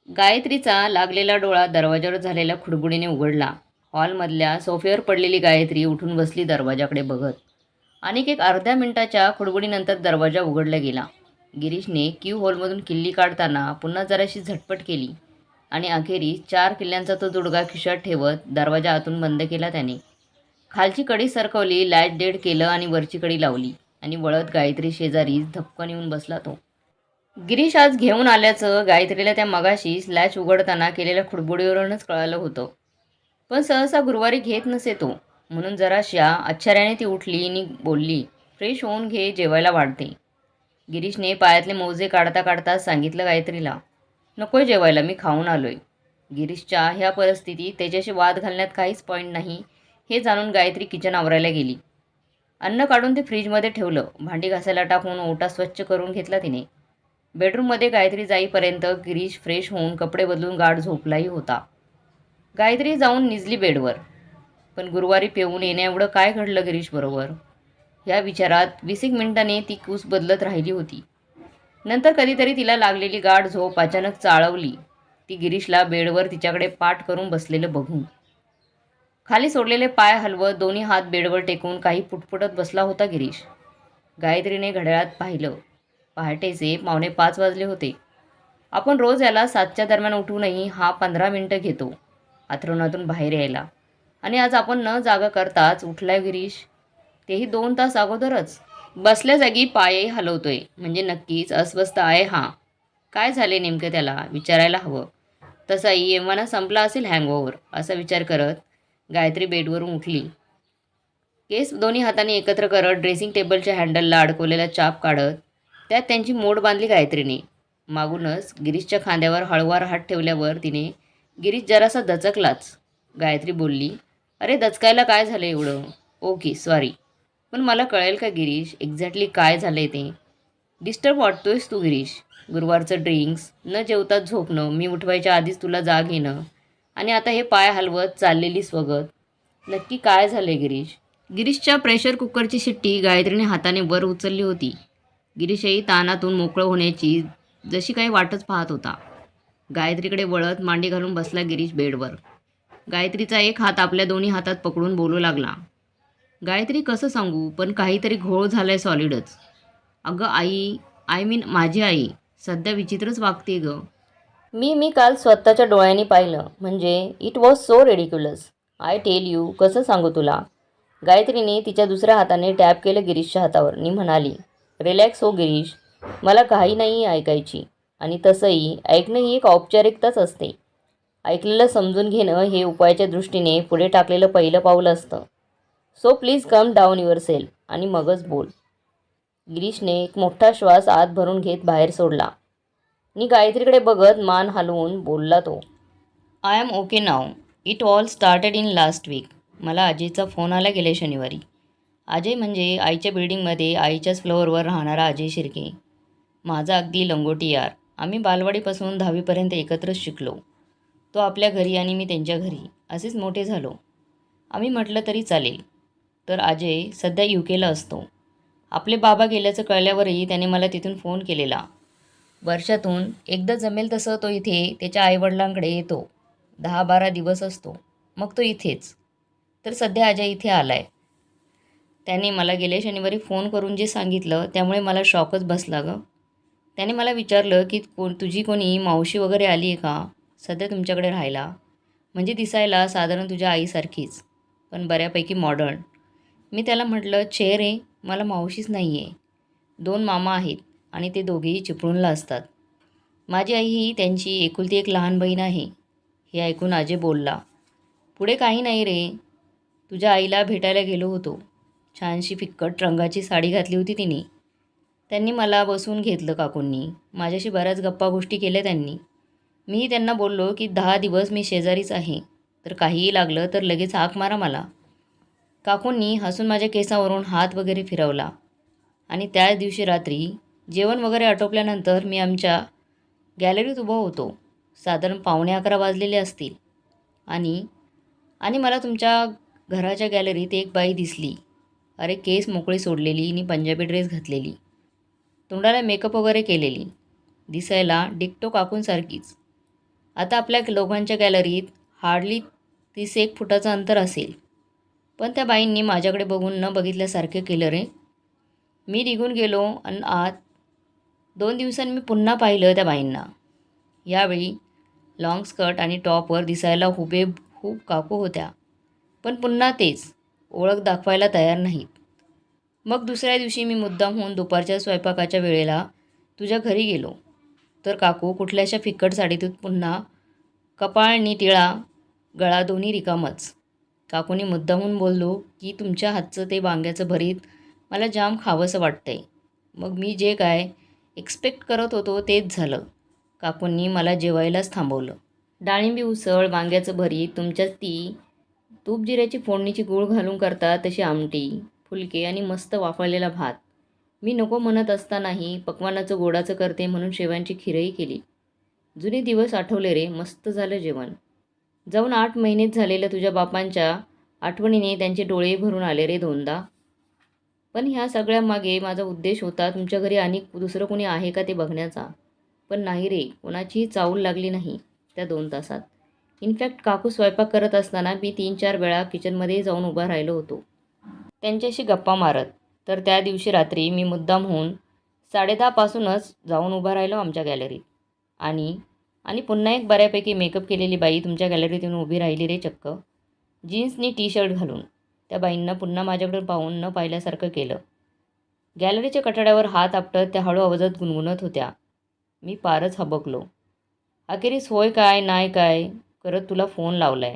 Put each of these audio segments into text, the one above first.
गायत्रीचा लागलेला डोळा दरवाजावर झालेल्या खुडबुडीने उघडला. हॉलमधल्या सोफ्यावर पडलेली गायत्री उठून बसली दरवाजाकडे बघत. आणि एक अर्ध्या मिनिटाच्या खुडबुडीनंतर दरवाजा उघडला गेला. गिरीशने क्यू हॉलमधून किल्ली काढताना पुन्हा जराशी झटपट केली आणि अखेरीस 4 किल्ल्यांचा तो जुडगा खिशात ठेवत दरवाजा आतून बंद केला त्याने. खालची कडी सरकवली, लॅच डेड केलं आणि वरची कडी लावली आणि वळत गायत्री शेजारीच धपकन येऊन बसला तो. गिरीश आज घेऊन आल्याचं गायत्रीला त्या मगाशी लॅच उघडताना केलेल्या खुडबुडीवरूनच कळालं होतं. पण सहसा गुरुवारी घेत नसे तो. म्हणून जराशा आश्चर्याने ती उठली आणि बोलली, फ्रेश होऊन घे, जेवायला वाढते. गिरीशने पायातले मोजे काढता काढता सांगितलं गायत्रीला, नकोय जेवायला, मी खाऊन आलोय. गिरीशच्या ह्या परिस्थितीत त्याच्याशी वाद घालण्यात काहीच पॉईंट नाही हे जाणून गायत्री किचन आवरायला गेली. अन्न काढून ते फ्रीजमध्ये ठेवलं. भांडी घासायला टाकून ओटा स्वच्छ करून घेतला तिने. बेडरूममध्ये गायत्री जाईपर्यंत गिरीश फ्रेश होऊन कपडे बदलून गाढ झोपलाही होता. गायत्री जाऊन निजली बेडवर. पण गुरुवारी पेऊन येण्याएवढं काय घडलं गिरीशबरोबर? या विचारात 20 मिनिटांनी ती कूस बदलत राहिली होती. नंतर कधीतरी तिला लागलेली गाढ झोप अचानक चाळवली. ती गिरीशला बेडवर तिच्याकडे पाठ करून बसलेलं बघून. खाली सोडलेले पाय हलवत दोन्ही हात बेडवर टेकून काही पुटपुटत बसला होता गिरीश. गायत्रीने घड्याळात पाहिलं. पहाटेचे 4:45 वाजले होते. आपण रोज याला 7च्या दरम्यान उठूनही हा 15 मिनिटं घेतो अंथरुणातून बाहेर यायला. आणि आज आपण न जागा करताच उठलाय गिरीश, तेही 2 तास अगोदरच. बसल्या जागी पायही हलवतोय, म्हणजे नक्कीच अस्वस्थ आहे हा. काय झाले नेमकं त्याला विचारायला हवं. तसाही एव्हाना संपला असेल हँगओव्हर, असा विचार करत गायत्री बेडवरून उठली. केस दोन्ही हातांनी एकत्र करत ड्रेसिंग टेबलच्या हँडलला अडकवलेला चाप काढत त्यात त्यांची मोड बांधली गायत्रीने. मागूनच गिरीशच्या खांद्यावर हळूवार हात ठेवल्यावर तिने गिरीश जरासा दचकलाच. गायत्री बोलली, अरे दचकायला काय झालं एवढं? Okay sorry. पण मला कळेल का गिरीश एक्झॅक्टली काय झालंय ते? डिस्टर्ब वाटतोयस तू गिरीश. गुरुवारचं ड्रिंक्स, न जेवताच झोपणं, मी उठवायच्या आधीच तुला जाग येणं आणि आता हे पाय हलवत चाललेली स्वगत. नक्की काय झालंय गिरीश? गिरीशच्या प्रेशर कुकरची शिट्टी गायत्रीने हाताने वर उचलली होती. गिरीशही ताणातून मोकळं होण्याची जशी काही वाटच पाहत होता. गायत्रीकडे वळत मांडी घालून बसला गिरीश बेडवर. गायत्रीचा एक हात आपल्या दोन्ही हातात पकडून बोलू लागला. गायत्री कसं सांगू, पण काहीतरी घोळ झालाय सॉलिडच. अगं आई, आय मीन माझी आई सध्या विचित्रच वागते गं. मी काल स्वतःच्या डोळ्यांनी पाहिलं. म्हणजे it was so ridiculous. I tell you, कसं सांगू तुला? गायत्रीने तिच्या दुसऱ्या हाताने टॅप केलं गिरीशच्या हातावर आणि म्हणाली, रिलॅक्स हो गिरीश, मला काही नाही ऐकायची. आणि तसंही ऐकणं ही एक औपचारिकताच असते. ऐकलेलं समजून घेणं हे उपायाच्या दृष्टीने पुढे टाकलेलं पहिलं पाऊल असतं. So please come down your self आणि मगच बोल. गिरीशने एक मोठा श्वास आत भरून घेत बाहेर सोडला आणि गायत्रीकडे बघत मान हलवून बोलला तो, I am okay now. It all started in last week. मला अजयचा फोन आला गेल्या शनिवारी. अजय म्हणजे आईच्या बिल्डिंगमध्ये आईच्याच फ्लोअरवर राहणारा अजय शिर्के. माझा अगदी लंगोटी यार. आम्ही बालवाडीपासून 10वीपर्यंत एकत्रच शिकलो. तो आपल्या घरी आणि मी त्यांच्या घरी, असेच मोठे झालो. आम्ही म्हटलं तरी चालेल. तर अजय सध्या UKला असतो. आपले बाबा गेल्याचं कळल्यावरही त्याने मला तिथून फोन केलेला. वर्षातून एकदा जमेल तसं तो इथे त्याच्या आईवडिलांकडे येतो. 10-12 दिवस असतो, मग तो इथेच. तर सध्या अजय इथे आलाय. त्याने मला गेल्या शनिवारी फोन करून जे सांगितलं त्यामुळे मला शॉकच बसला गं. त्याने मला विचारलं की तुझी कोणी मावशी वगैरे आली आहे का सध्या तुमच्याकडे राहायला? म्हणजे दिसायला साधारण तुझ्या आईसारखीच, पण बऱ्यापैकी मॉडर्न. मी त्याला म्हटलं, छे रे, मला मावशीच नाही आहे. 2 मामा आहेत आणि ते दोघेही चिपळूणला असतात. माझी आई ही त्यांची एकुलती एक लहान बहीण आहे. हे ऐकून अजय बोलला, पुढे काही नाही रे. तुझ्या आईला भेटायला गेलो होतो. छानशी फिक्कट रंगाची साडी घातली होती तिने. त्यांनी मला बसवून घेतलं काकूंनी. माझ्याशी बऱ्याच गप्पा गोष्टी केल्या त्यांनी. मीही त्यांना बोललो की 10 दिवस मी शेजारीच आहे, तर काहीही लागलं तर लगेच हाक मारा मला. काकूंनी हसून माझ्या केसावरून हात वगैरे फिरवला. आणि त्याच दिवशी रात्री जेवण वगैरे आटोपल्यानंतर मी आमच्या गॅलरीत उभा होतो. साधारण 11:15 वाजलेले असतील. आणि आणि मला तुमच्या घराच्या गॅलरीत एक बाई दिसली. अरे केस मोकळी सोडलेली आणि पंजाबी ड्रेस घातलेली, तोंडाला मेकअप वगैरे केलेली, दिसायला डिक्टो काकूंसारखीच. आता आपल्या दोघांच्या गॅलरीत हार्डली 30-1 फुटाचं अंतर असेल. पण त्या बाईंनी माझ्याकडे बघून न बघितल्यासारखे केलं रे. मी निघून गेलो आणि आत 2 दिवसांनी मी पुन्हा पाहिलं त्या बाईंना. यावेळी लाँग स्कर्ट आणि टॉपवर दिसायला हुबेहूब काकू होत्या. पण पुन्हा तेच, ओळख दाखवायला तयार नाहीत. मग दुसऱ्या दिवशी मी मुद्दामहून दुपारच्या स्वयंपाकाच्या वेळेला तुझ्या घरी गेलो, तर काकू कुठल्याशा फिक्कट साडीतून पुन्हा कपाळ टिळा, गळा दोन्ही रिकामच. काकूनी मुद्दामहून बोललो की तुमच्या हातचं ते वांग्याचं भरीत मला जाम खावंसं वाटतंय. मग मी जे काय एक्सपेक्ट करत होतो तेच झालं. काकूंनी मला जेवायलाच थांबवलं. डाळिंबी उसळ, वांग्याचं भरीत, तुमच्यात ती तूप जिऱ्याची फोडणीची गूळ घालून करतात तशी आमटी, फुलके आणि मस्त वाफळलेला भात. मी नको म्हणत असतानाही पक्वान्नाचं गोडाचं करते म्हणून शेवांची खीरही केली. जुने दिवस आठवले रे. मस्त झालं जेवण. जाऊन 8 महिनेच झालेलं तुझ्या बापांच्या आठवणीने त्यांचे डोळे भरून आले रे 2दा. पण ह्या सगळ्यामागे माझा उद्देश होता तुमच्या घरी आणि दुसरं कोणी आहे का ते बघण्याचा. पण नाही रे, कोणाचीही चावल लागली नाही त्या 2 तासात. इनफॅक्ट काकू स्वयंपाक करत असताना मी 3-4 वेळा किचनमध्ये जाऊन उभा राहिलो होतो त्यांच्याशी गप्पा मारत. तर त्या दिवशी रात्री मी मुद्दामहून 10:30 पासूनच जाऊन उभा राहिलो आमच्या गॅलरीत. आणि आणि पुन्हा एक बऱ्यापैकी मेकअप केलेली बाई तुमच्या गॅलरीत येऊन उभी राहिली रे चक्क, जीन्सनी टी-शर्ट घालून. त्या बाईंना पुन्हा माझ्याकडे पाहून न पाहिल्यासारखं केलं. गॅलरीच्या कठाड्यावर हात आपटत त्या हळू आवाजात गुणगुणत होत्या. मी पारच हबकलो. अखेरीस होय काय नाही काय करत तुला फोन लावलाय.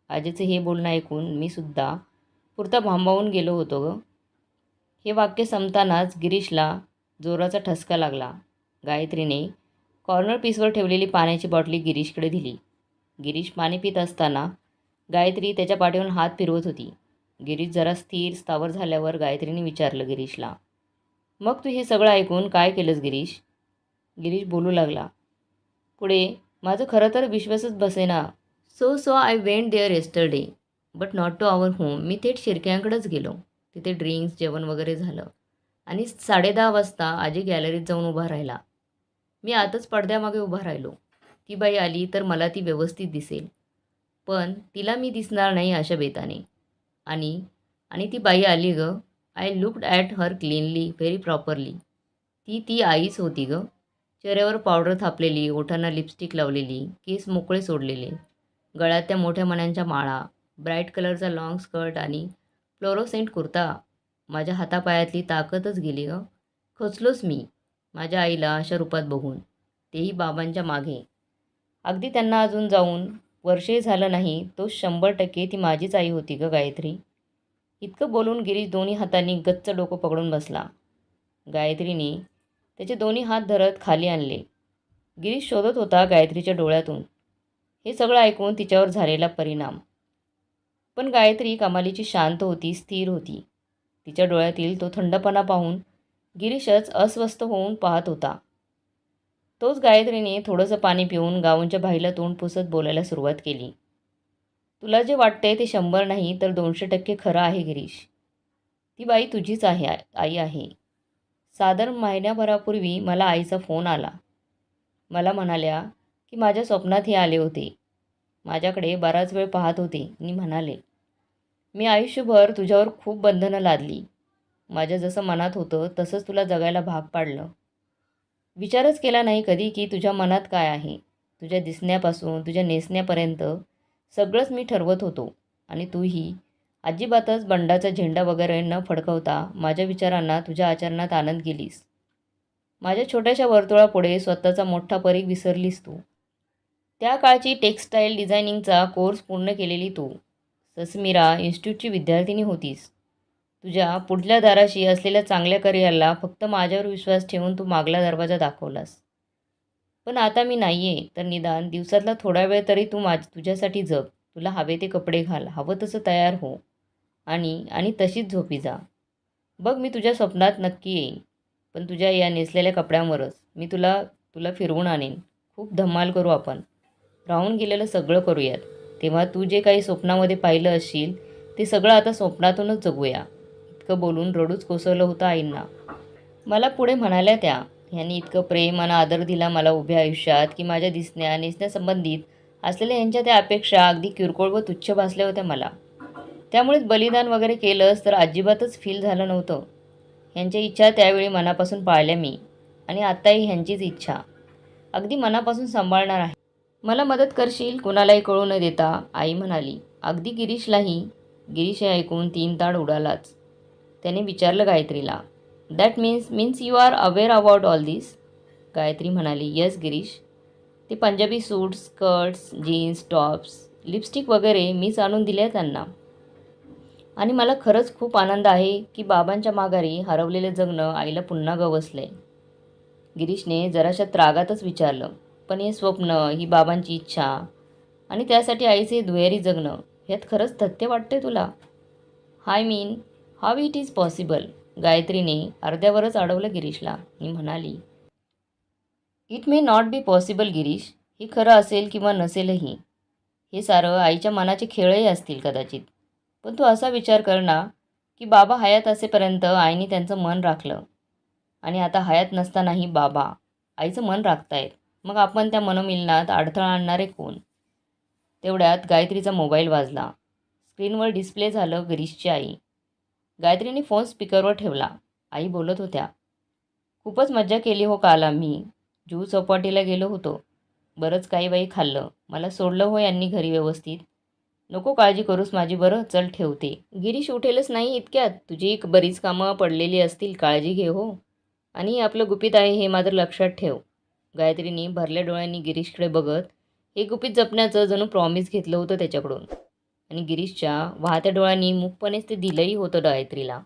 आजीचं हे बोलणं ऐकून मी सुद्धा पुरता भांबावून गेलो होतो ग. हे वाक्य संपतानाच गिरीशला जोराचा ठसका लागला. गायत्रीने कॉर्नर पीसवर ठेवलेली पाण्याची बाटली गिरीशकडे दिली. गिरीश पाणी पित असताना गायत्री त्याच्या पाठीवरून हात फिरवत होती. गिरीश जरा स्थिर स्थावर झाल्यावर गायत्रीने विचारलं गिरीशला, मग तू हे सगळं ऐकून काय केलंस गिरीश? गिरीश बोलू लागला पुढे, माझं खरं तर विश्वासच बसेना. So I went there yesterday but not to our home. मी थेट शिरक्यांकडेच गेलो. तिथे ड्रिंक्स, जेवण वगैरे झालं आणि 10:30 वाजता आजी गॅलरीत जाऊन उभा राहिला. मी आतच पडद्यामागे उभा राहिलो. ती बाई आली तर मला ती व्यवस्थित दिसेल, पण तिला मी दिसणार नाही अशा बेताने. आणि आणि ती बाई आली ग. I looked at her cleanly, very properly. ती आईच होती ग. चेहऱ्यावर पावडर थापलेली, ओठांना लिपस्टिक लावलेली, केस मोकळे सोडलेले, गळ्यात त्या मोठ्या मण्यांच्या माळा, ब्राईट कलरचा लाँग स्कर्ट आणि फ्लोरोसेंट कुर्ता. माझ्या हातापायातली ताकदच गेली ग. खचलोच मी माझ्या आईला अशा रूपात बघून, तेही बाबांच्या मागे. अगदी त्यांना अजून जाऊन वर्षही झालं नाही, तो 100% ती माझीच आई होती ग गायत्री. इतकं बोलून गिरीश दोन्ही हातांनी गच्च डोकं पकडून बसला. गायत्रीने त्याचे दोन्ही हात धरत खाली आणले. गिरीश शोधत होता गायत्रीच्या डोळ्यातून हे सगळं ऐकून तिच्यावर झालेला परिणाम. पण गायत्री कमालीची शांत होती, स्थिर होती. तिच्या डोळ्यातील तो थंडपणा पाहून गिरीशच अस्वस्थ होऊन पाहत होता. तोच गायत्रीने थोडंसं पाणी पिऊन गाऊंच्या बाईला तोंड पुसत बोलायला सुरुवात केली. तुला जे वाटतंय ते 100 नाही तर 200% खरं आहे गिरीश. ती बाई तुझीच आई आहे. साधारण महिन्याभरापूर्वी मला आईचा फोन आला. मला म्हणाल्या की माझ्या स्वप्नात हे आले होते. माझ्याकडे बराच वेळ पाहत होते आणि म्हणाले, मी आयुष्यभर तुझ्यावर खूप बंधनं लादली. माझ्या जसं मनात होतं तसंच तुला जगायला भाग पाडलं. विचारच केला नाही कधी की तुझ्या मनात काय आहे. तुझ्या दिसण्यापासून तुझ्या नेसण्यापर्यंत सगळंच मी ठरवत होतो. आणि तूही अजिबातच बंडाचा झेंडा वगैरे न फडकवता माझ्या विचारांना, तुझ्या आचरणात आणत गेलीस. माझ्या छोट्याशा वर्तुळापुढे स्वतःचा मोठा परीघ विसरलीस तू. त्या काळची टेक्स्टाईल डिझायनिंगचा कोर्स पूर्ण केलेली तू ससमिरा इन्स्टिट्यूटची विद्यार्थिनी होतीस. तुझ्या पुढल्या दाराशी असलेल्या चांगल्या करिअरला फक्त माझ्यावर विश्वास ठेवून तू मागला दरवाजा दाखवलास. पण आता मी नाही आहे तर निदान दिवसातला थोडा वेळ तरी तू तुझ्यासाठी जग. तुला हवे ते कपडे घाल, हवं तसं तयार हो आणि तशीच झोपी जा. बघ मी तुझ्या स्वप्नात नक्की येईन, पण तुझ्या या नेसलेल्या कपड्यांवरच. मी तुला फिरवून आणेन. खूप धमाल करू आपण. राहून गेलेलं सगळं करूयात. तेव्हा तू जे काही स्वप्नामध्ये पाहिलं असशील ते सगळं आता स्वप्नातूनच जगूया. इतकं बोलून रडूच कोसळलं होतं आईंना. मला पुढे म्हणाल्या त्या, ह्यांनी इतकं प्रेम आणि आदर दिला मला उभ्या आयुष्यात की माझ्या दिसण्या नेसण्यासंबंधित असलेल्या ह्यांच्या त्या अपेक्षा अगदी किरकोळ व तुच्छ भासल्या होत्या मला. त्यामुळेच बलिदान वगैरे केलंच तर अजिबातच फील झालं नव्हतं. ह्यांच्या इच्छा त्यावेळी मनापासून पाळल्या मी आणि आत्ताही ह्यांचीच इच्छा अगदी मनापासून सांभाळणार आहे. मला मदत करशील कुणालाही कळू न देता, आई म्हणाली. अगदी गिरीशलाही. गिरीश हे ऐकून 3 ताड उडालाच. त्याने विचारलं गायत्रीला, that means you are aware about all this. Gayatri म्हणाली, येस गिरीश. ते Punjabi suit, skirts, jeans, tops, lipstick वगैरे मीच आणून दिले त्यांना. आणि मला खरंच खूप आनंद आहे की बाबांच्या माघारी हरवलेले जगणं आईला पुन्हा गवसलंय. गिरीशने जराशा त्रागातच विचारलं, पण हे स्वप्न, ही बाबांची इच्छा आणि त्यासाठी आईचे दुहेरी जगणं, ह्यात खरंच तथ्य वाटते तुला? I mean how it is possible. गायत्रीने अर्ध्यावरच अडवलं गिरीशला आणि म्हणाली, it may not be possible Girish. हे खरं असेल किंवा नसेलही. हे सारं आईच्या मनाचे खेळही असतील कदाचित. पण तू असा विचार कर ना की बाबा हयात असेपर्यंत आईने त्यांचं मन राखलं आणि आता हयात नसतानाही बाबा आईचं मन राखतायत. मग आपण त्या मनोमिलनात अडथळा आणणारे कोण? तेवढ्यात गायत्रीचा मोबाईल वाजला. स्क्रीनवर डिस्प्ले झालं गिरीशची आई. गायत्रीने फोन स्पीकरवर ठेवला. आई बोलत होत्या, खूपच मज्जा केली हो काल आम्ही. जुहू चौपाटीला गेलो होतो. बरंच काही बाई खाल्लं. मला सोडलं हो यांनी घरी व्यवस्थित. नको काळजी करूस माझी, बरं चल ठेवते. गिरीश उठेलच नाही इतक्यात. तुझी बरीच कामं पडलेली असतील, काळजी घे हो. आणि आपलं गुपित आहे हे मात्र लक्षात ठेव. गायत्रीने भरल्या डोळ्यांनी गिरीशकडे बघत हे गुपित जपण्याचं जणू प्रॉमिस घेतलं होतं त्याच्याकडून. आणि गिरीशच्या वाहत्या डोळ्यांनी मूकपणेच ते दिलंही होतं गायत्रीला.